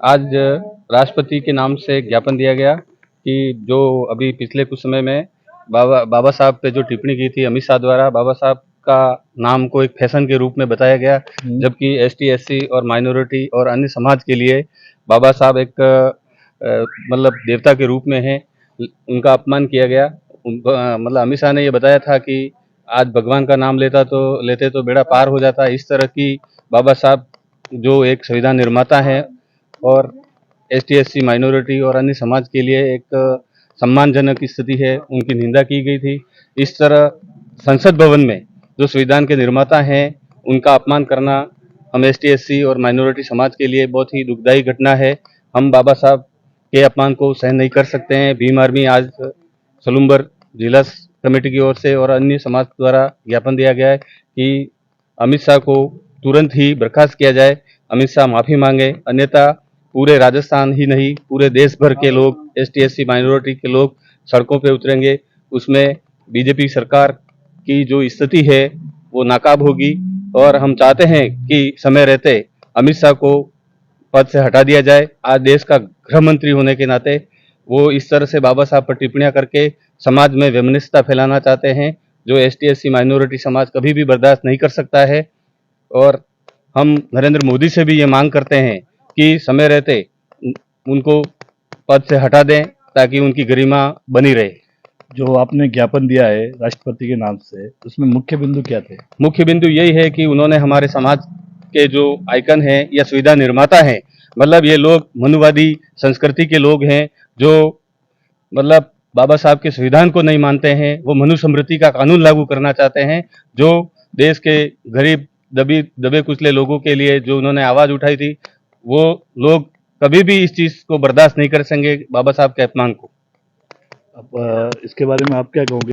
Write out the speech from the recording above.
आज राष्ट्रपति के नाम से एक ज्ञापन दिया गया कि जो अभी पिछले कुछ समय में बाबा साहब पे जो टिप्पणी की थी अमित शाह द्वारा, बाबा साहब का नाम को एक फैशन के रूप में बताया गया, जबकि एसटी, एससी और माइनॉरिटी और अन्य समाज के लिए बाबा साहब एक मतलब देवता के रूप में हैं, उनका अपमान किया गया। मतलब अमित शाह ने ये बताया था कि आज भगवान का नाम लेते तो बेड़ा पार हो जाता। इस तरह की बाबा साहब जो एक संविधान निर्माता हैं और एसटी, एससी, माइनॉरिटी और अन्य समाज के लिए एक सम्मानजनक स्थिति है, उनकी निंदा की गई थी। इस तरह संसद भवन में जो संविधान के निर्माता हैं उनका अपमान करना हम एसटी, एससी और माइनॉरिटी समाज के लिए बहुत ही दुखदायी घटना है। हम बाबा साहब के अपमान को सहन नहीं कर सकते हैं। भीम आर्मी आज सलूम्बर जिला कमेटी की ओर से और अन्य समाज द्वारा ज्ञापन दिया गया है कि अमित शाह को तुरंत ही बर्खास्त किया जाए, अमित शाह माफी मांगे, अन्यथा पूरे राजस्थान ही नहीं पूरे देश भर के लोग एसटी, एससी, माइनॉरिटी के लोग सड़कों पे उतरेंगे। उसमें बीजेपी सरकार की जो स्थिति है वो नाकाब होगी और हम चाहते हैं कि समय रहते अमित शाह को पद से हटा दिया जाए। आज देश का गृह मंत्री होने के नाते वो इस तरह से बाबा साहब पर टिप्पणियां करके समाज में वैमनस्यता फैलाना चाहते हैं, जो एसटी, एससी, माइनॉरिटी समाज कभी भी बर्दाश्त नहीं कर सकता है। और हम नरेंद्र मोदी से भी ये मांग करते हैं कि समय रहते उनको पद से हटा दें ताकि उनकी गरिमा बनी रहे। जो आपने ज्ञापन दिया है राष्ट्रपति के नाम से, उसमें मुख्य बिंदु क्या थे? मुख्य बिंदु यही है कि उन्होंने हमारे समाज के जो आइकन हैं या सुविधा निर्माता हैं, मतलब ये लोग मनुवादी संस्कृति के लोग हैं, जो मतलब बाबा साहब के संविधान को नहीं मानते हैं। वो मनुस्मृति का कानून लागू करना चाहते हैं, जो देश के गरीब दबे कुचले लोगों के लिए जो उन्होंने आवाज उठाई थी, वो लोग कभी भी इस चीज को बर्दाश्त नहीं कर सकेंगे, बाबा साहब के अपमान को। अब इसके बारे में आप क्या कहोगे?